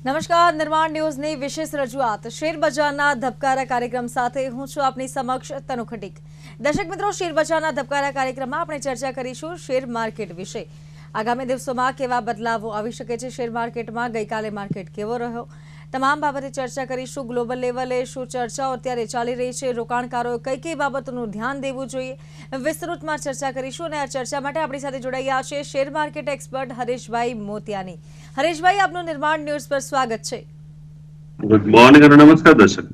નમસ્કાર, નિર્માણ ન્યૂઝની વિશેષ રજૂઆત શેર બજારના ધબકારા કાર્યક્રમ સાથે હું છું આપની સમક્ષ તનુ ખટીક। દર્શક મિત્રો, શેર બજારના ધબકારા કાર્યક્રમમાં આપણે ચર્ચા કરીશું શેર માર્કેટ વિશે। આગામી દિવસોમાં કેવા બદલાવો આવી શકે છે, શેર માર્કેટમાં ગઈકાલે માર્કેટ કેવો રહ્યો, તમામ બાબતે ચર્ચા કરીશું। ગ્લોબલ લેવલે શું ચર્ચાઓ અત્યારે ચાલી રહી છે, રોકાણકારોએ કઈ કઈ બાબતોનું ધ્યાન દેવું જોઈએ, વિસ્તૃતમાં ચર્ચા કરીશું। અને આ ચર્ચા માટે આપણી સાથે જોડાયા છે share market expert Hareshbhai Motiyani. Hareshbhai, આપનું નિર્માણ ન્યૂઝ પર સ્વાગત છે। ગુડ મોર્નિંગ અને નમસ્કાર દર્શક।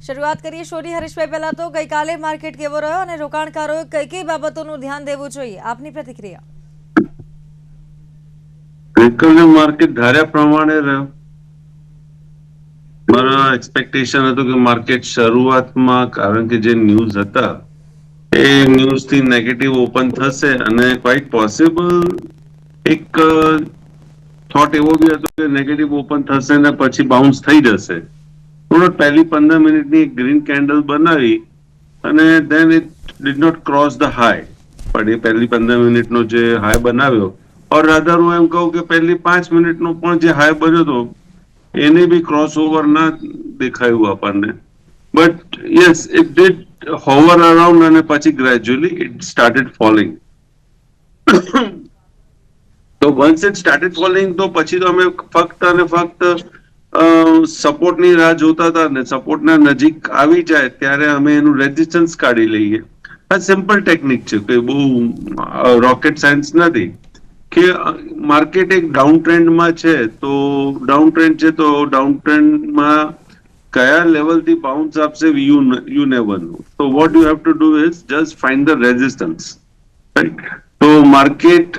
શરૂઆત કરીએ શોની હરેશભાઈ, પહેલા તો ગઈકાલે માર્કેટ કેવો રહ્યો અને રોકાણકારોએ કઈ કઈ બાબતોનું ધ્યાન દેવું જોઈએ, આપની પ્રતિક્રિયા। ગઈકાલે માર્કેટ ધાર્યા પ્રમાણે રહ્યો। મારા એક્સપેક્ટેશન હતું કે માર્કેટ શરૂઆતમાં કારણ કે જે ન્યૂઝ હતા એ ન્યૂઝથી નેગેટિવ ઓપન થશે અને ક્વાઇટ પોસિબલ એક થોટ એવો બી હતો કે નેગેટિવ ઓપન થશે ને પછી બાઉન્સ થઈ જશે। થોડો પહેલી 15 મિનિટની ગ્રીન કેન્ડલ બનાવી અને then it did not cross the high, પણ એ પહેલી 15 મિનિટનો જે હાઈ બનાવ્યો और रादर હું એમ કહું કે પહેલી 5 મિનિટનો પણ જે હાઈ બન્યો હતો એને બી ક્રોસ ઓવર ના દેખાયું આપણને, but yes it did hover around અને પછી ગ્રેજ્યુઅલી ઇટ સ્ટાર્ટેડ ફોલિંગ। તો વન્સ ઇટ સ્ટાર્ટેડ ફોલિંગ તો પછી તો અમે ફક્ત અને ફક્ત સપોર્ટની રાહ જોતા હતા ને સપોર્ટના નજીક આવી જાય ત્યારે અમે એનું રેઝિસ્ટન્સ કાઢી લઈએ। આ સિમ્પલ ટેકનિક છે, કે બહુ રોકેટ સાયન્સ નથી। કે માર્કેટ એક ડાઉન ટ્રેન્ડમાં છે તો ડાઉન ટ્રેન્ડમાં કયા લેવલથી બાઉન્સ આપશે યુ નેવર નો। તો what you have to do is just find the resistance, right. તો market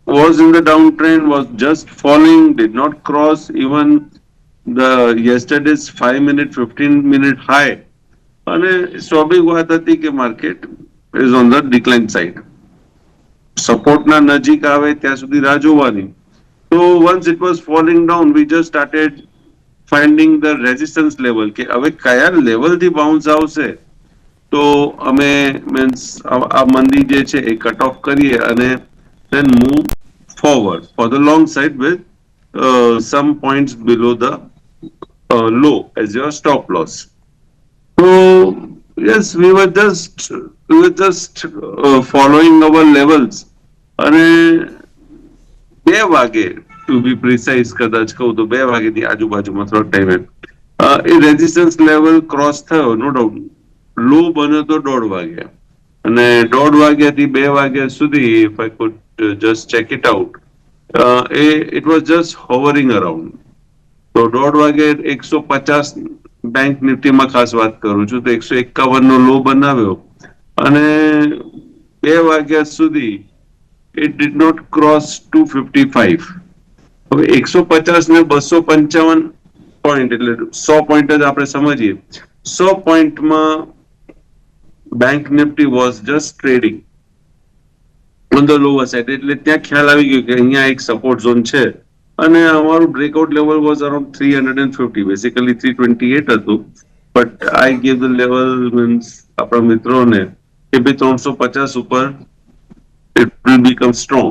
was in the downtrend, was just falling, did not cross even the yesterday's 5-minute 15-minute high, અને સ્વાભાવિક વાત હતી કે market is on the decline side। સપોર્ટના નજીક આવે ત્યાં સુધી રાહ જોવાની। તો once it was falling down we just started finding the resistance level, કે હવે કયા લેવલથી બાઉન્સ આવશે તો અમે મીન્સ આ મંદી જે છે એ કટ ઓફ કરીએ અને then move forward for the long side with some points below the low as your stop loss। So yes, we were just following our levels અને 2 વાગે ટુ બી પ્રિસાઇઝ કદાચ કહું તો 2 વાગ્યાની આજુબાજુમાં થોડો ટાઈમે એ રેઝિસ્ટન્સ લેવલ ક્રોસ થયો, નો ડાઉટ। લો બન્યો તો 1:30 વાગે અને 1:30 વાગ્યાથી 2 વાગ્યા સુધી if I could just check it out, it was just hovering around। તો 1:30 વાગે 150 બેંક નિફ્ટીમાં ખાસ વાત કરું છું તો 151 નો લો બનાવ્યો અને 2 વાગ્યા સુધી it did not cross 255। હવે 150 ને 255 પોઈન્ટ એટલે 100 પોઈન્ટ જ આપણે સમજીએ। 100 પોઈન્ટમાં bank Nifty was just trading on the lower side, એટલે ત્યાં ખ્યાલ આવી ગયો કે અહીંયા એક સપોર્ટ ઝોન છે અને અમારું breakout level was around 350, basically 328 હતું, but I gave the level means આપણા મિત્રોને કે ભાઈ 350 ઉપર it will become strong,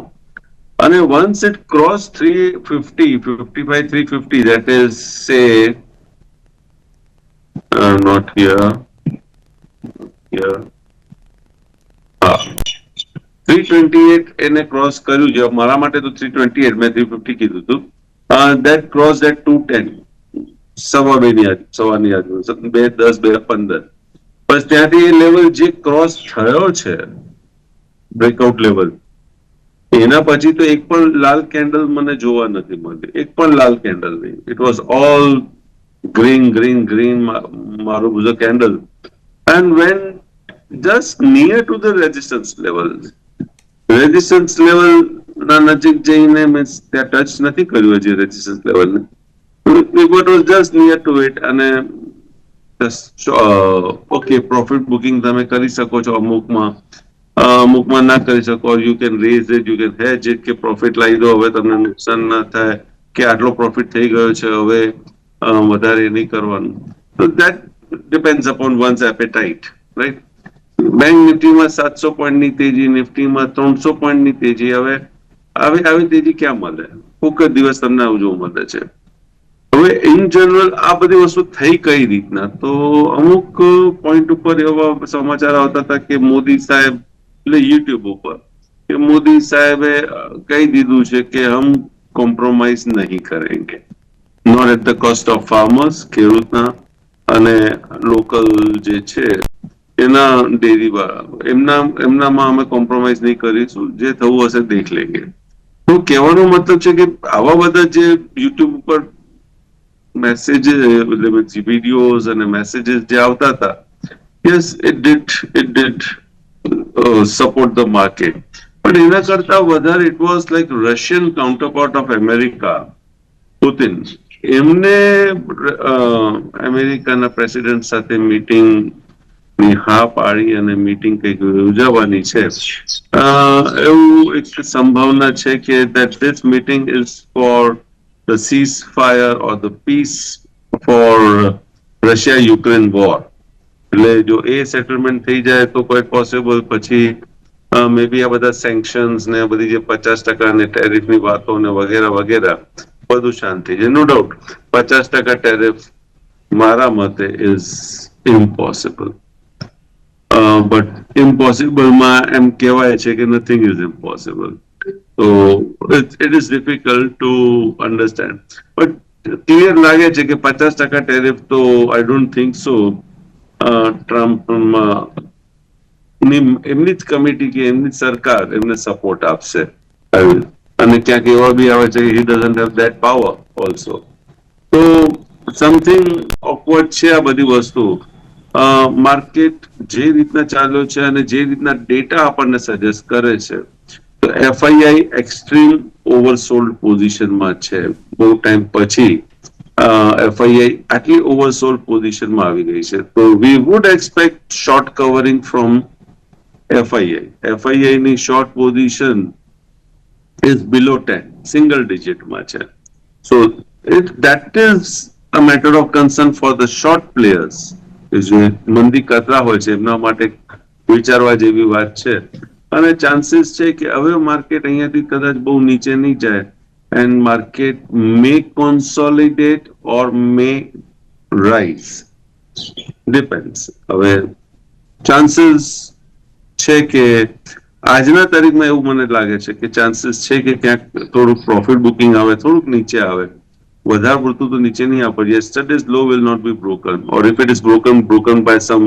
અને once it cross 350, 55, 350, that is say not here 328 એને ક્રોસ કર્યું છે, મારા માટે તો 328, મેં 350 કીધું હતું। that crossed at 210, સવારની આજુ 2:10 2:15, બસ ત્યાંથી એ લેવલ જે ક્રોસ થયો છે બ્રેકઆઉટ લેવલ એના પછી તો એક પણ લાલ કેન્ડલ મને જોવા નથી મળતી, એક પણ લાલ કેન્ડલ નહીં। ઇટ વોઝ ઓલ ગ્રીન મારું બધું candle, and when just near to the resistance level ના નજીક જઈને મીન્સ ત્યાં ટચ નથી કર્યું હજી રેઝિસ્ટન્સ લેવલને, it was just near to it અને ઓકે પ્રોફિટ બુકિંગ તમે કરી શકો છો, અમુકમાં ના કરી શકો, you can raise it, you can hedge it, કે પ્રોફિટ લાવી દો હવે તમને નુકસાન ના થાય, કે આટલો પ્રોફિટ થઈ ગયો છે હવે વધારે નહીં કરવાનું। તો that depends upon once appetite, right. Bank નિફ્ટીમાં 700 પોઈન્ટની તેજી, નિફ્ટીમાં 300 પોઈન્ટની તેજી, હવે આવી તેજી ક્યાં મળે? કોક જ દિવસ તમને આવું જોવું મળે છે। હવે ઇન જનરલ આ બધી વસ્તુ થઈ કઈ રીતના, તો અમુક પોઈન્ટ ઉપર એવા સમાચાર આવતા હતા કે મોદી સાહેબ, એટલે યુટ્યુબ ઉપર, કે મોદી સાહેબે કહી દીધું છે કે હમ કોમ્પ્રોમાઇઝ નહીં કરેંગે, not at the cost of farmers, ખેડૂતના અને લોકલ જે છે એના ડેરી વાળા, એમનામાં અમે કોમ્પ્રોમાઇઝ નહીં કરીશું, જે થવું હશે દેખ લેંગે. તો કહેવાનો મતલબ છે કે આવા બધા જે યુટ્યુબ ઉપર મેસેજીસ, વિડીયોઝ અને મેસેજીસ જે આવતા હતા, yes it did support the market, પણ એના કરતા વધારે it was like Russian counterpart of America, Putin. એમને અમેરિકાના પ્રેસિડેન્ટ સાથે મીટિંગ ની હા પાડી અને મીટિંગ કઈક યોજાવાની છે. એવું એક સંભાવના છે કે that this meeting is for the ceasefire or the peace for Russia-Ukraine war. એટલે જો એ સેટલમેન્ટ થઈ જાય તો કોઈ પોસિબલ પછી મે બી આ બધા સેન્કશન્સ ને બધી જે 50% ને ટેરિફની વાતો ને વગેરે વગેરે બધું શાંત થઈ જાય. નો ડાઉટ 50% ટેરિફ મારા મતે ઇઝ ઇમ્પોસિબલ. બટ ઇમ્પોસિબલમાં એમ કહેવાય છે કે નથિંગ ઇઝ ઇમ્પોસિબલ. તો it is difficult to understand, but clear લાગે છે કે 50% ટેરિફ તો I don't think so Trump એમની જ કમિટી કે એમની જ સરકાર એમને સપોર્ટ આપશે. અને ક્યાંક એવા બી આવે છે કે he doesn't have that power also. તો સમથિંગ ઓકવર્ડ છે આ બધી વસ્તુ. માર્કેટ જે રીતના ચાલ્યો છે અને જે રીતના ડેટા આપણને સજેસ્ટ કરે છે, તો એફઆઈઆઈ એક્સ્ટ્રીમ ઓવરસોલ્ડ પોઝિશનમાં છે. બહુ ટાઈમ પછી એફઆઈઆઈ આટલી ઓવરસોલ્ડ પોઝિશનમાં આવી ગઈ છે. તો we would expect short covering from FII. FII ની short position is below 10, single ડિજિટમાં છે. So that is a matter of concern for the short players. જે મંદી કતરા હોય છે એમના માટે વિચારવા જેવી વાત છે. અને ચાન્સીસ છે કે હવે માર્કેટ અહીંયાથી કદાચ બહુ નીચે નહીં જાય and market May consolidate or May rise, depends. હવે ચાન્સીસ છે કે આજના તારીખમાં એવું મને લાગે છે કે ચાન્સીસ છે કે ક્યાંક થોડુંક પ્રોફિટ બુકિંગ આવે, થોડુંક નીચે આવે, વધારે પડતું તો નીચે નહીં આપે. Yesterday's low will not be broken, or if it is broken by some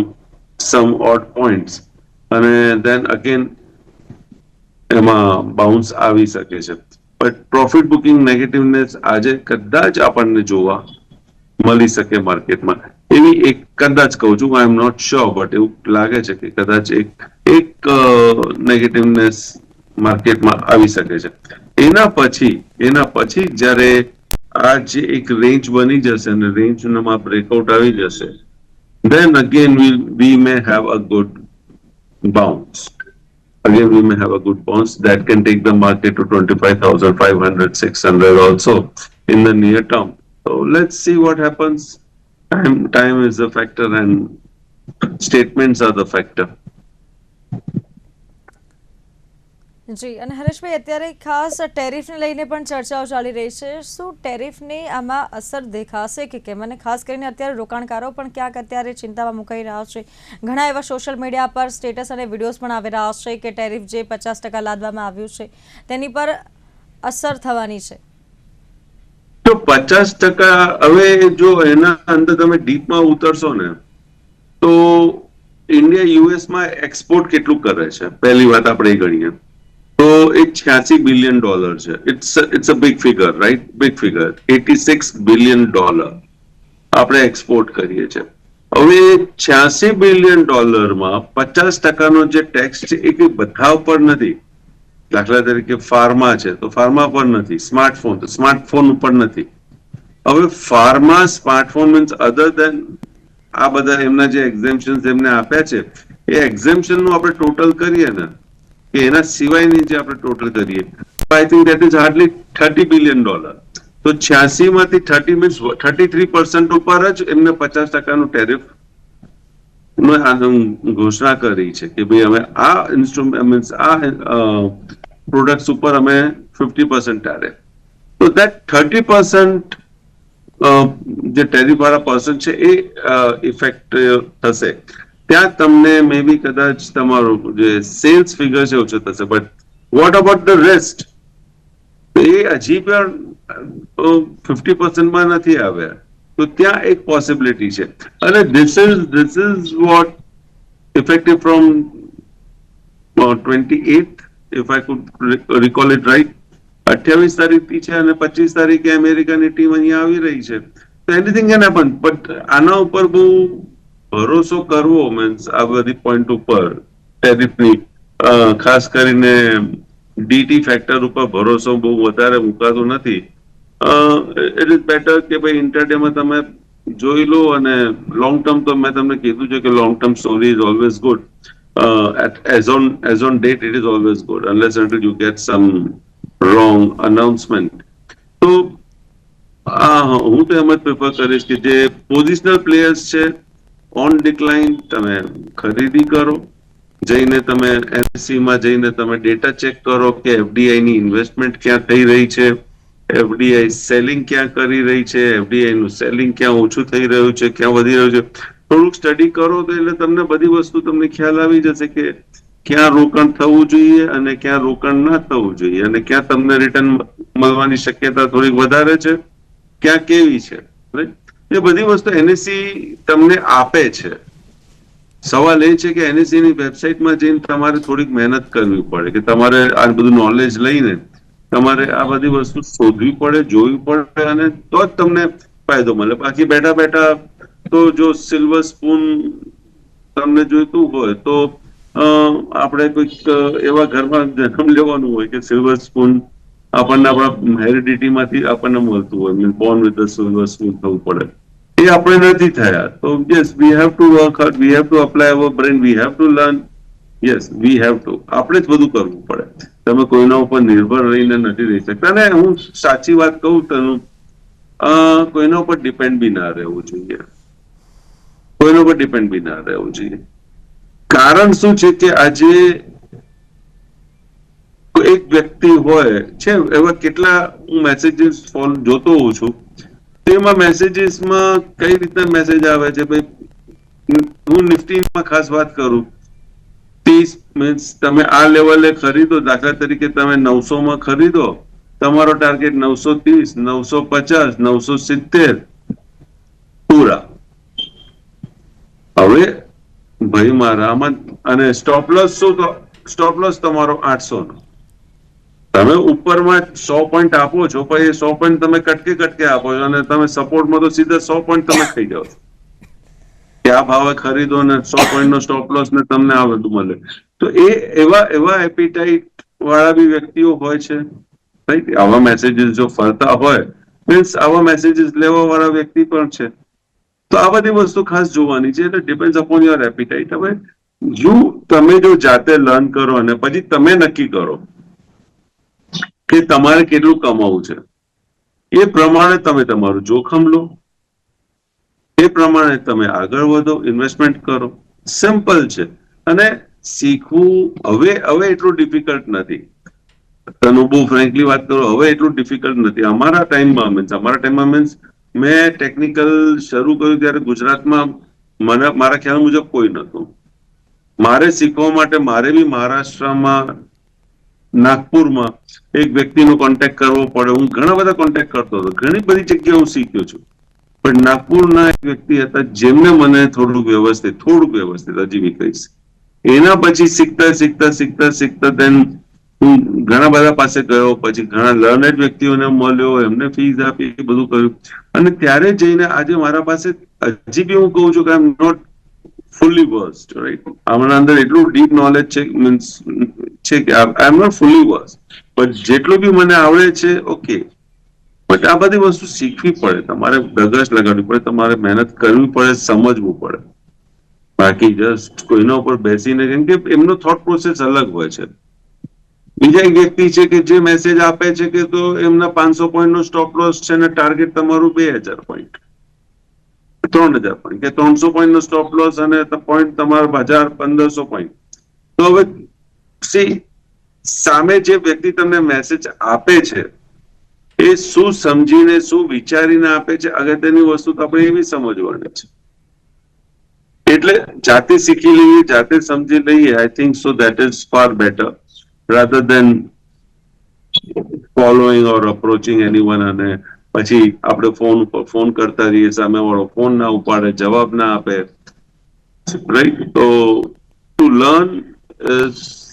odd points, અને then again એમાં બાઉન્સ આવી શકે છે. બટ પ્રોફિટ બુકિંગ નેગેટિવનેસ આજે કદાચ આપણને જોવા મળી શકે માર્કેટમાં, એવી એક કદાચ કહું છું, આઈ એમ નોટ શ્યોર, બટ એવું લાગે છે કે કદાચ એક નેગેટિવનેસ માર્કેટમાં આવી શકે છે. એના પછી જ્યારે આ જે એક રેન્જ બની જશે અને રેન્જમાં બ્રેકઆઉટ આવી જશે, then again we may have a good bounce. That can take the market to 25,500, 600 also in the near term. So let's see what happens. Time is the factor and statements are the factor. જી, અને હરેશભાઈ અત્યારે ખાસ ટેરિફને લઈને પણ ચર્ચાઓ ચાલી રહી છે. શું ટેરિફની આમાં અસર દેખાશે કે કેમ? અને ખાસ કરીને અત્યારે રોકાણકારો પણ ક્યાંક અત્યારે ચિંતામાં મુકાઈ રહ્યા છે. ઘણા એવા સોશિયલ મીડિયા પર સ્ટેટસ અને વિડીયોઝ પણ આવી રહ્યા છે કે ટેરિફ જે 50% લાદવામાં આવ્યું છે તેની પર અસર થવાની છે. તો 50% હવે જો એના અંદર તમે ડીપમાં ઉતરશો ને તો ઇન્ડિયા યુએસમાં એક્સપોર્ટ કેટલું કરે છે, પહેલી વાત આપણે ગણીએ તો એ $86 બિલિયન છે. It's a big figure, right? Big figure. $86 billion આપણે એક્સપોર્ટ કરીએ છીએ. હવે $86 બિલિયન માં 50%નો જે ટેક્સ છે એ કઈ બધા ઉપર નથી. દાખલા તરીકે ફાર્મા છે તો ફાર્મા પર નથી, સ્માર્ટફોન તો સ્માર્ટફોન ઉપર નથી. હવે ફાર્મા, સ્માર્ટફોન મીન્સ અધર દેન આ બધા એમના જે એક્ઝેમ્પશન્સ એમને આપ્યા છે એ એક્ઝેમ્પશનનું આપણે ટોટલ કરીએ ને કે એના સિવાયની જે આપણે ટોટલ કરીએ, I think that is hardly $30 billion. તો 86 માંથી 30 મીન્સ 33% ઉપર જ એમને 50%નું ટેરિફ ઘોષણા કરી છે કે ભાઈ અમે આ ઇન્સ્ટ્રુમેન્ટ મીન્સ આ પ્રોડક્ટ્સ ઉપર અમે 50% ટેરિફ. તો દેટ 30% જે ટેરિફ વાળા પર્સન છે એ ઇફેક્ટ થશે, ત્યાં તમને મે બી કદાચ તમારું જે સેલ્સ ફિગર છે ઓછો થશે. But what about the rest? એ હજી પણ 50% નથી આવ્યા. તો ત્યાં એક પોસિબિલિટી છે. અને this is what effective from 28th, if I could recall it right. 28 તારીખથી છે અને 25 તારીખે અમેરિકાની ટીમ અહીંયા આવી રહી છે. તો એનીથિંગ કેન હેપન. બટ આના ઉપર બહુ ભરોસો કરવો મીન્સ આ બધી પોઈન્ટ ઉપર ટેરિફની ખાસ કરીને ડીટી ફેક્ટર ઉપર ભરોસો બહુ વધારે મુકાતો નથી. ઇટ ઇઝ બેટર કે ભાઈ ઇન્ટરડેમાં તમે જોઈ લો, અને લોંગ ટર્મ તો મેં તમને કીધું છે કે long term story is always good. as on date it is always good unless until you get some wrong announcement. તો હું તો એમ જ પ્રિફર કરીશ કે જે પોઝિશનલ પ્લેયર્સ છે ઓન ડિક્લાઇન તમે ખરીદી કરો. જઈને તમે એનએસસી માં જઈને તમે ડેટા ચેક કરો કે એફડીઆઈ ની ઇન્વેસ્ટમેન્ટ ક્યાં થઈ રહી છે, એફડીઆઈ સેલિંગ ક્યાં કરી રહી છે, એફડીઆઈ નું સેલિંગ ક્યાં ઓછું થઈ રહ્યું છે, ક્યાં વધી રહ્યું છે. થોડુંક સ્ટડી કરો તો એટલે તમને બધી વસ્તુ તમને ખ્યાલ આવી જશે કે ક્યાં રોકાણ થવું જોઈએ અને ક્યાં રોકાણ ના થવું જોઈએ, અને ક્યાં તમને રિટર્ન મળવાની શક્યતા થોડીક વધારે છે, ક્યાં કેવી છે. એ બધી વસ્તુ એનએસસી તમને આપે છે. સવાલ એ છે કે એનએસસી ની વેબસાઇટમાં જઈને તમારે થોડીક મહેનત કરવી પડે, કે તમારે આ બધું નોલેજ લઈને તમારે આ બધી વસ્તુ શોધવી પડે, જોવી પડે, અને તો જ તમને ફાયદો મળે. બાકી બેઠા બેઠા તો જો સિલ્વર સ્પૂન તમને જોઈતું હોય તો આપણે કોઈક એવા ઘરમાં જન્મ લેવાનું હોય કે સિલ્વર સ્પૂન આપણને આપણા હેરિડિટીમાંથી આપણને મળતું હોય, means born with the silver spoon થવું પડે. એ આપણે નથી થયા. તો yes we have to work hard, we have to apply our brain, we have to learn. Yes we have to. આપણે જ બધું કરવું પડે. તમે કોઈના ઉપર નિર્ભર રહીને નથી રહી શકતા. અને હું સાચી વાત કહું તનું, કોઈના ઉપર ડિપેન્ડ બી ના રહેવું જોઈએ. કોઈના ઉપર ડિપેન્ડ બી ના રહેવું જોઈએ. કારણ શું છે કે આજે એક વ્યક્તિ હોય છે, એવા કેટલા હું મેસેજીસ જોતો હોઉં છું, તેમાં મેસેજીસમાં કઈ રીતે મેસેજ આવે છે. ભાઈ હું નિફ્ટીમાં ખાસ વાત કરું, 30 મીન્સ તમે આ લેવલે ખરીદો, દાખલા તરીકે તમે 900 માં ખરીદો, તમારો ટાર્ગેટ 930, 950, 970 પૂરા. હવે ભાઈ મારામાં, અને સ્ટોપ લોસ શું? તો સ્ટોપ લોસ તમારો 800 નો. તમે ઉપરમાં 100 પોઈન્ટ આપો છો, પછી 100 પોઈન્ટ તમે કટકે આપો છો, અને તમે સપોર્ટમાં તો સીધા 100 પોઈન્ટ તમે થઈ જાઓ છો કે આ ભાવે ખરીદો ને 100 પોઈન્ટ નો સ્ટોપ લોસ ને તમને આ બધું મળે. તો એ એવા એપિટાઇટ વાળા બી વ્યક્તિઓ હોય છે. રાઈટ? આવા મેસેજીસ જો ફરતા હોય, મીન્સ આવા મેસેજીસ લેવા વાળા વ્યક્તિ પણ છે. તો આ બધી વસ્તુ ખાસ જોવાની છે. એટલે ડિપેન્ડ્સ અપોન યોર એપિટાઇટ. હવે તમે જો જાતે લર્ન કરો અને પછી તમે નક્કી કરો કે તમારે કેટલું કમાવું છે, એ પ્રમાણે તમે તમારું જોખમ લો, એ પ્રમાણે તમે આગળ વધો, ઇન્વેસ્ટમેન્ટ કરો. સિમ્પલ છે. અને શીખવું હવે એટલું ડિફિકલ્ટ નથી. તને બહુ ફ્રેન્કલી વાત કરું, હવે એટલું ડિફિકલ્ટ નથી. અમારા ટાઈમમાં મીન્સ મેં ટેકનિકલ શરૂ કર્યું ત્યારે ગુજરાતમાં મારા ખ્યાલ મુજબ કોઈ નહોતું. મારે શીખવા માટે મારે બી મહારાષ્ટ્રમાં નાગપુરમાં એક વ્યક્તિનો કોન્ટેક્ટ કરવો પડે. હું ઘણા બધા કોન્ટેક્ટ કરતો હતો, ઘણી બધી જગ્યાએ હું શીખ્યો છું. પણ નાગપુરના એક વ્યક્તિ હતા જેમને મને થોડુંક વ્યવસ્થિત હજી બી કહીશ. એના પછી શીખતા દેન હું ઘણા બધા પાસે ગયો, પછી ઘણા લર્નેડ વ્યક્તિઓને મળ્યો, એમને ફીસ આપી, બધું કર્યું. અને ત્યારે જઈને આજે મારા પાસે હજી બી હું કહું છું કે આઈ એમ નોટ ફુલ્લી વર્સ્ડ, રાઈટ? આમના અંદર એટલું ડીપ નોલેજ છે, મીન્સ છે કે આઈ એમ નોટ ફુલ્લી વર્સ્ડ, પણ જેટલું બી મને આવડે છે ઓકે. બટ આ બધી વસ્તુ શીખવી પડે, તમારે ધગશ લગાડવી પડે, તમારે મહેનત કરવી પડે, સમજવું પડે. બાકી જસ્ટ કોઈના ઉપર બેસીને, કેમ કે એમનો થોટ પ્રોસેસ અલગ હોય છે. બીજા એક વ્યક્તિ છે કે જે મેસેજ આપે છે કે તો એમના 500 પોઈન્ટ નો સ્ટોપ લોસ છે ને ટાર્ગેટ તમારું 2000 પોઈન્ટ, 3000 પોઈન્ટ કે 300 પોઈન્ટ નો સ્ટોપ લોસ અને પોઈન્ટ તમારો 1500 પોઈન્ટ. તો હવે સામે જે વ્યક્તિ તમને મેસેજ આપે છે એ શું સમજીને શું વિચારીને આપે છે, અગત્યની વસ્તુ તો આપણે એવી સમજવાની છે. એટલે જાતે શીખી લઈએ, જાતે સમજી લઈએ. I think so that is far better rather than following or approaching anyone, અને પછી આપણે ફોન કરતા રહીએ, સામેવાળો ફોન ના ઉપાડે, જવાબ ના આપે, રાઈટ? તો ટુ લર્ન,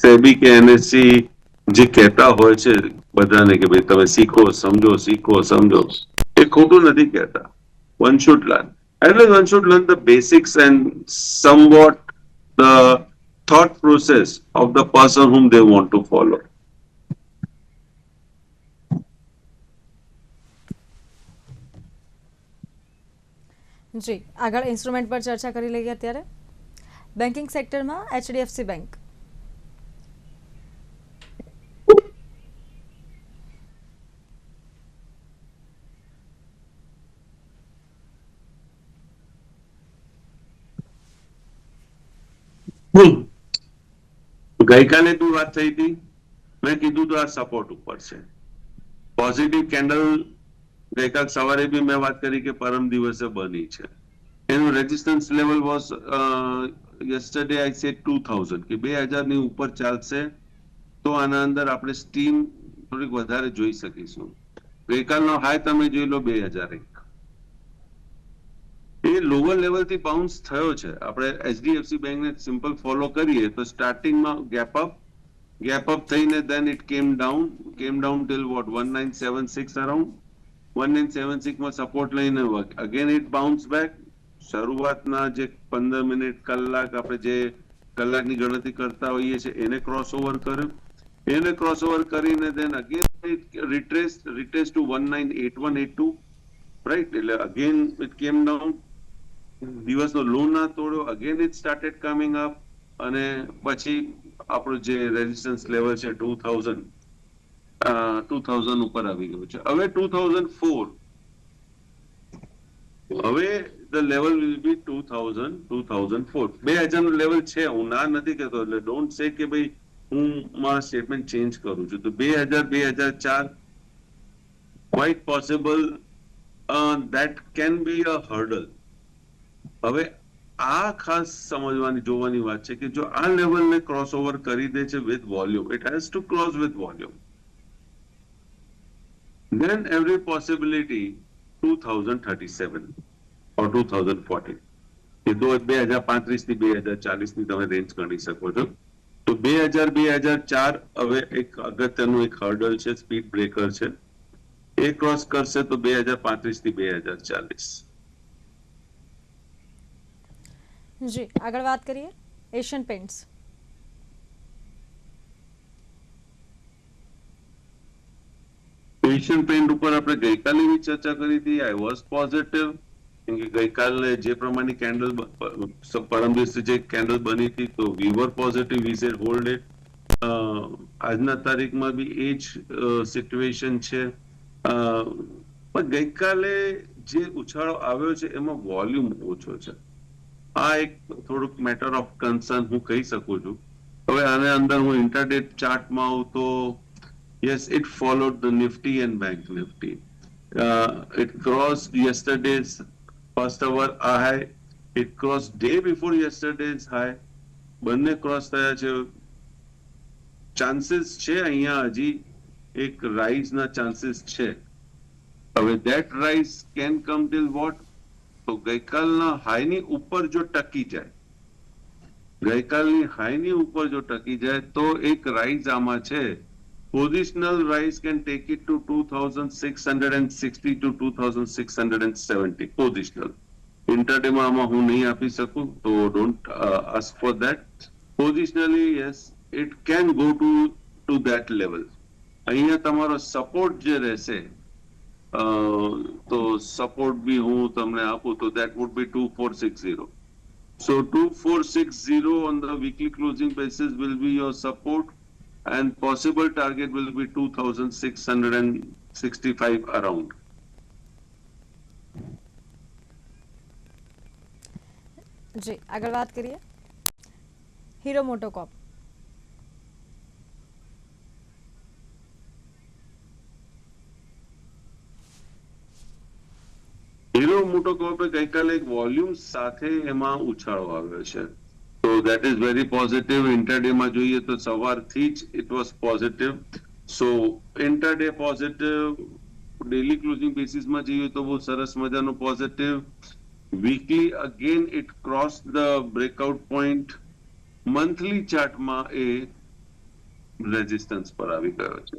સેબી કે એનએસસી જે કહેતા હોય છે બધાને કે ભાઈ તમે શીખો, સમજો, શીખો, સમજો, એ ખોટું નથી કહેતા. one should learn. At least one should learn the basics and somewhat the thought process of the person whom they want to follow. જી, આગળ ઇન્સ્ટ્રુમેન્ટ પર ચર્ચા કરી લઈએ. અત્યારે બેન્કિંગ સેક્ટરમાં એચડીએફસી બેંક. ગઈકાલે તું વાત થઈ હતી, મેં કીધું તો આ સપોર્ટ ઉપર છે. પોઝિટિવ કેન્ડલ ગઈકાલ સવારે બી મેં વાત કરી કે પરમ દિવસે બની છે. એનું resistance level was yesterday I said 2000 કે 2000 ની ઉપર ચાલશે તો આના અંદર આપણે સ્ટીમ થોડીક વધારે જોઈ શકીશું. ગઈકાલનો હાઈ તમે જોઈ લો 2001. એ લોવર લેવલ થી બાઉન્સ થયો છે. આપણે એચડીએફસી બેંકને સિમ્પલ ફોલો કરીએ તો સ્ટાર્ટિંગમાં ગેપ અપ થઈને then it came down till what 1976 around. 1976 માં સપોર્ટ લઈને અગેન ઇટ બાઉન્સ બેક. શરૂઆતના જે 15 મિનિટ કલાક આપણે જે કલાકની ગણતરી કરતા હોઈએ છીએ એને ક્રોસઓવર કર્યું. એને ક્રોસઓવર કરીને then again retrace to 198182, right? એટલે અગેન ઇટ કેમ ડાઉન. દિવસનો લો ના તોડ્યો, again it started coming up, અને પછી આપણો જે રેઝિસ્ટન્સ લેવલ છે 2000 ઉપર આવી ગયું છે. હવે 2004, હવે ધ લેવલ વિલ બી 2004. 2000 નું લેવલ છે, હું ના નથી કહેતો, એટલે ડોન્ટ સે કે ભાઈ હું મારા સ્ટેટમેન્ટ ચેન્જ કરું છું. તો 2004 quite possible that can be a hurdle. હવે આ ખાસ સમજવાની જોવાની વાત છે કે જો આ લેવલને ક્રોસઓવર કરી દે છે with volume, it has to close with volume, then every possibility 2037 or 2040, એ 2035 થી 2040 ની તમે રેન્જ ગણી શકો છો. તો 2004 હવે એક અગત્યનું એક હર્ડલ છે, સ્પીડ બ્રેકર છે. એ ક્રોસ કરશે તો 2035 થી 2040. જી, આગળ વાત કરીએ એશિયન પેન્ટ્સ. એશિયન પેન્ટ ઉપર આપણે ગઈકાલે બી ચર્ચા કરી હતી. આઈ વોઝ પોઝિટિવ, કેમ કે ગઈકાલે જે પ્રમાણની કેન્ડલ, પરમ દિવસે જે કેન્ડલ બની હતી, તો we were positive, we said hold it. આજના તારીખમાં બી એ જ સિચ્યુએશન છે. પણ ગઈકાલે જે ઉછાળો આવ્યો છે એમાં વોલ્યુમ ઓછો છે. આ એક થોડુંક મેટર ઓફ કન્સર્ન હું કહી શકું છું. હવે આને અંદર હું ઇન્ટરડે ચાર્ટમાં આવું તો yes, it followed the Nifty and Bank Nifty. It crossed yesterday's first hour high. It crossed day before yesterday's high. બંને ક્રોસ થયા છે. ચાન્સીસ છે અહીંયા હજી એક રાઇઝ ના ચાન્સીસ છે. હવે that rise can come till what? તો ગઈકાલના હાઈની ઉપર જો ટકી જાય, ગઈકાલની હાઈની ઉપર જો ટકી જાય તો એક રાઇઝ આમાં છે. Positional rise can take it to 2660 to 2670 positional. Intraday માં આમાં હું નહીં આપી શકું, તો don't ask for that. Positionally, yes, it can go to that level. અહીંયા તમારો સપોર્ટ જે રહેશે, તો સપોર્ટ બી હું તમને આપું તો that would be 2460. So 2460 on the weekly closing basis will be your support, and possible target will be 2665 around. જી, આગળ વાત કરીએ હીરો મોટોકોર્પ. હીરો મોટોકોર્પે ગઈકાલે એક વોલ્યુમ સાથે એમાં ઉછાળો આવ્યો છે, તો that is very positive. Intraday માં જોઈએ તો સવારથી જ it was positive. So intraday positive, daily closing બેસિસમાં જોઈએ તો બહુ સરસ મજાનો positive. Weekly again it cross the breakout point. Monthly ચાર્ટમાં એ રેઝિસ્ટન્સ પર આવી ગયો છે.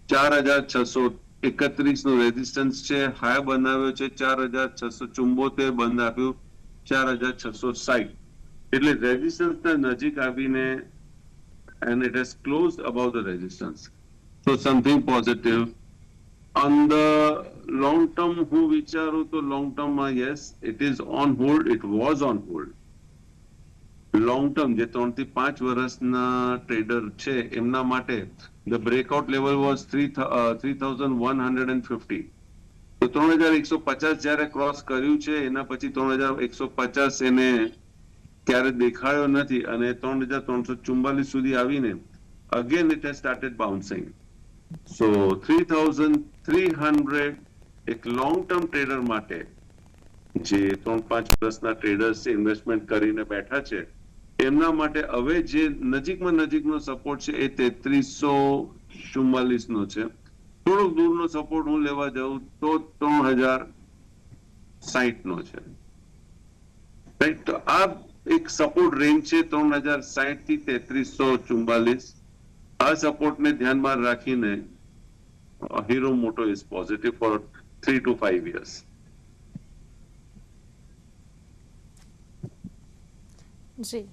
4631 નો રેઝિસ્ટન્સ છે, હાઈ બનાવ્યો છે 4674, બંધ આપ્યું 4660. એટલે રેઝિસ્ટન્સ ના નજીક આવીને and it has closed above the resistance. So something positive. On the long term, હું વિચારું તો long term માં yes, it is on hold, it was on hold. Long term જે 3 થી 5 વર્ષના ટ્રેડર છે એમના માટે the breakout level was 3150. તો 3150 જ્યારે ક્રોસ કર્યું છે એના પછી 3150 એને ક્યારે દેખાયો નથી અને 3344 સુધી આવીને again it has started bouncing. So 3300 એક લોંગ ટર્મ ટ્રેડર માટે જે 3-5 વર્ષના ટ્રેડર્સ ઇન્વેસ્ટમેન્ટ કરીને બેઠા છે એમના માટે હવે જે નજીકનો સપોર્ટ છે એ 3344 નો છે. થોડોક દૂરનો સપોર્ટ હું લેવા જાઉં તો 3060 નો છે. રાઈટ, તો આ એક સપોર્ટ રેન્જ છે 3060 થી 3344. આ સપોર્ટને ધ્યાનમાં રાખીને Hero Moto is positive for 3 to 5 years. જી,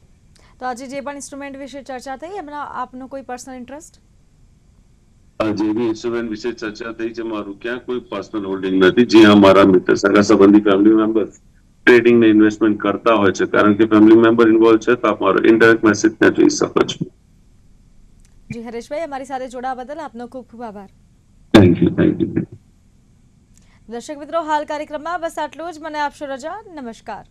તો આજે જે પણ ઇન્સ્ટ્રુમેન્ટ વિશે ચર્ચા થઈ એમાં આપનો કોઈ પર્સનલ ઇન્ટરેસ્ટ? જે બી ઇન્સ્ટ્રુમેન્ટ વિશે ચર્ચા થઈ છે મારું ક્યાં કોઈ પર્સનલ હોલ્ડિંગ નથી. જે અમારા મિત્ર, સગા સંબંધી, ફેમિલી મેમ્બર ટ્રેડિંગ ને ઇન્વેસ્ટમેન્ટ કરતા હોય છે, કારણ કે ફેમિલી મેમ્બર ઇન્વોલ્વ છે તો આપ મારો ઇનડાયરેક્ટ મેસેજ ત્યાં જોઈ શકો છો. જી હરેશભાઈ, અમારી સાથે જોડાવા બદલ આપનો ખૂબ ખૂબ આભાર. Thank you. દર્શક મિત્રો, હાલ કાર્યક્રમમાં બસ આટલું જ. મને આપશો રજા. નમસ્કાર.